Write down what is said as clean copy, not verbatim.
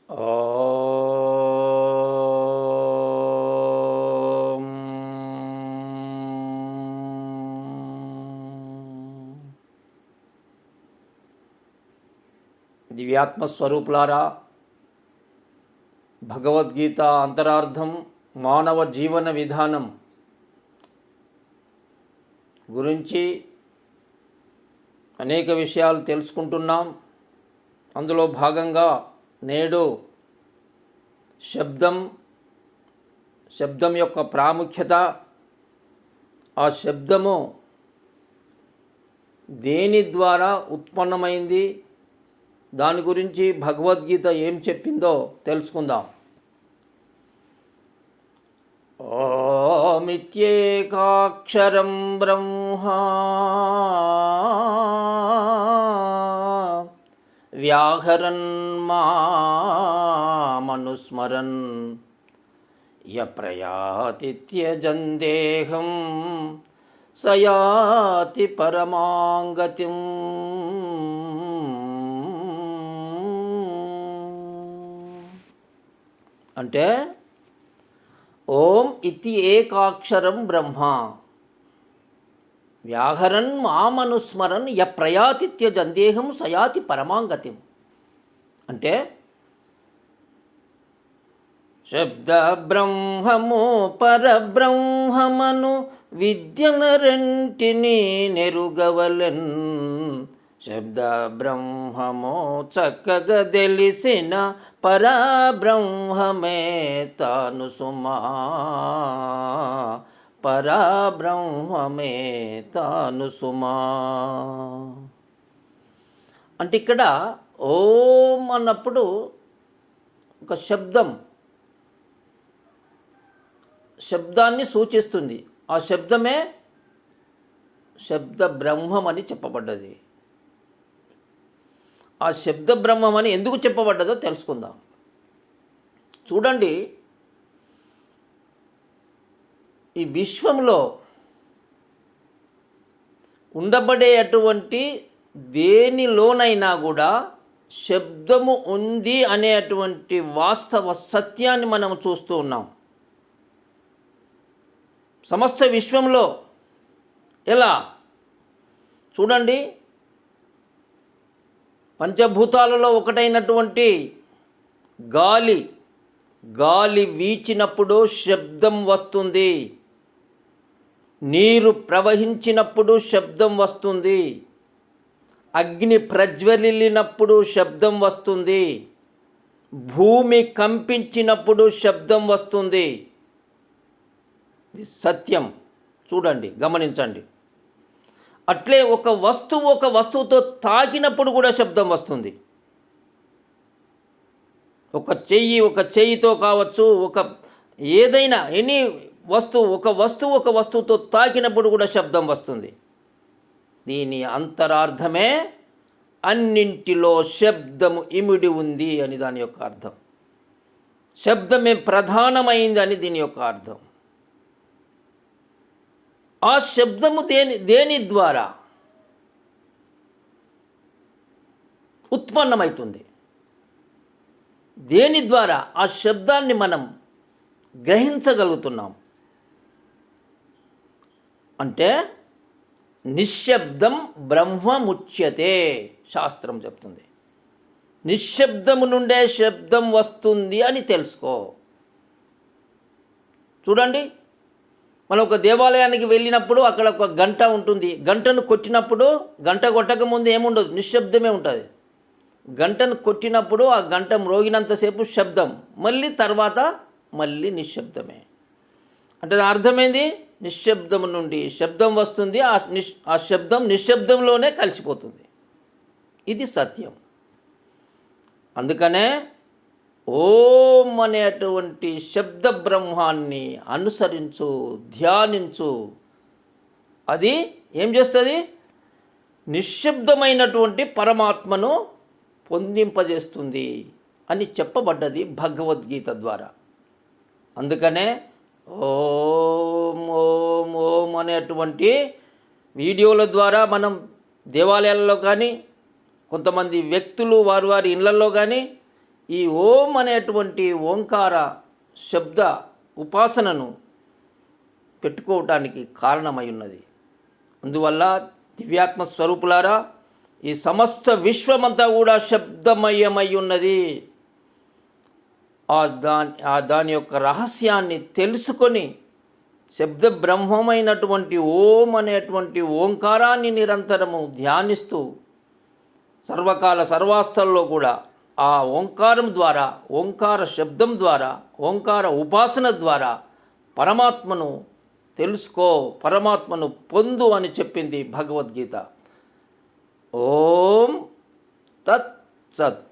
ఓం దివ్యాత్మస్వరూపులారా, భగవద్గీత అంతరార్థం మానవ జీవన విధానం గురించి అనేక విషయాలు తెలుసుకుంటున్నాం. అందులో భాగంగా నేడు శబ్దం యొక్క ప్రాముఖ్యత, ఆ శబ్దము దేని ద్వారా ఉత్పన్నమైంది, దాని గురించి భగవద్గీత ఏం చెప్పిందో తెలుసుకుందాం. ఓమిత్యేకాక్షరం బ్రహ్మ వ్యాహరన్ మామనుస్మరన్ యప్రయాతి త్యజందేహం సయాతి పరమాంగతిం. అంటే ఓం ఇతి ఏకాక్షరం బ్రహ్మ వ్యాహరన్ మామనుస్మరన్ యప్రయాతి త్యజందేహం సయాతి పరమాంగతిం. అంటే శబ్ద బ్రహ్మము పరబ్రహ్మమను విద్యనరెంటిని నెరుగవలెన్. శబ్ద బ్రహ్మము చక్కగా తెలిసిన పరబ్రహ్మమే తాను సుమా, పరబ్రహ్మమే తాను సుమా. అంటే ఇక్కడ ఓం అన్నప్పుడు ఒక శబ్దాన్ని సూచిస్తుంది. ఆ శబ్దమే శబ్ద బ్రహ్మం అని చెప్పబడ్డది. ఆ శబ్ద బ్రహ్మం అని ఎందుకు చెప్పబడ్డదో తెలుసుకుందాం. చూడండి, ఈ విశ్వంలో ఉండబడేటువంటి దేనిలోనైనా కూడా శబ్దము ఉంది అనేటువంటి వాస్తవ సత్యాన్ని మనం చూస్తూ ఉన్నాం. సమస్త విశ్వంలో ఎలా చూడండి, పంచభూతాలలో ఒకటైనటువంటి గాలి వీచినప్పుడు శబ్దం వస్తుంది. నీరు ప్రవహించినప్పుడు శబ్దం వస్తుంది. అగ్ని ప్రజ్వలిల్లినప్పుడు శబ్దం వస్తుంది. భూమి కంపించినప్పుడు శబ్దం వస్తుంది. సత్యం. చూడండి, గమనించండి. అట్లే ఒక వస్తువుతో తాకినప్పుడు కూడా శబ్దం వస్తుంది. ఒక చెయ్యితో కావచ్చు, ఏదైనా ఎనీ వస్తువు ఒక వస్తువుతో తాకినప్పుడు కూడా శబ్దం వస్తుంది. దీని అంతరార్థమే అన్నింటిలో శబ్దము ఇమిడి ఉంది అని దాని యొక్క అర్థం. శబ్దమే ప్రధానమైంది అని దీని యొక్క అర్థం. ఆ శబ్దము దేని ద్వారా ఉత్పన్నమవుతుంది? దేని ద్వారా ఆ శబ్దాన్ని మనం గ్రహించగలుగుతున్నాం అంటే నిశ్శబ్దం బ్రహ్మముచ్యతే శాస్త్రం చెప్తుంది. నిశ్శబ్దము నుండే శబ్దం వస్తుంది అని తెలుసుకో. చూడండి, మనం ఒక దేవాలయానికి వెళ్ళినప్పుడు అక్కడ ఒక గంట ఉంటుంది. గంటను కొట్టినప్పుడు, గంట కొట్టక ముందు ఏముండదు, నిశ్శబ్దమే ఉంటుంది. గంటను కొట్టినప్పుడు ఆ గంట మ్రోగినంతసేపు శబ్దం, తర్వాత మళ్ళీ నిశ్శబ్దమే. అంటే అర్థమైంది, నిశ్శబ్దము నుండి శబ్దం వస్తుంది. ఆ శబ్దం నిశ్శబ్దంలోనే కలిసిపోతుంది. ఇది సత్యం. అందుకనే ఓం అనేటువంటి శబ్ద బ్రహ్మాన్ని అనుసరించు, ధ్యానించు. అది ఏం చేస్తుంది? నిశ్శబ్దమైనటువంటి పరమాత్మను పొందింపజేస్తుంది అని చెప్పబడ్డది భగవద్గీత ద్వారా. అందుకనే ఓం ఓం ఓం అనేటువంటి వీడియోల ద్వారా మనం దేవాలయాల్లో కానీ, కొంతమంది వ్యక్తులు వారి ఇళ్లలో కానీ ఈ ఓం అనేటువంటి ఓంకార శబ్ద ఉపాసనను పెట్టుకోవటానికి కారణమై ఉన్నది. అందువల్ల దివ్యాత్మ స్వరూపులారా, ఈ సమస్త విశ్వమంతా కూడా శబ్దమయమై ఉన్నది. దాని యొక్క రహస్యాన్ని తెలుసుకొని శబ్ద బ్రహ్మమైనటువంటి ఓం అనేటువంటి ఓంకారాన్ని నిరంతరము ధ్యానిస్తూ సర్వకాల సర్వాస్థల్లో కూడా ఆ ఓంకారం ద్వారా, ఓంకార శబ్దం ద్వారా, ఓంకార ఉపాసన ద్వారా పరమాత్మను తెలుసుకో, పరమాత్మను పొందు అని చెప్పింది భగవద్గీత. ఓం తత్ సత్.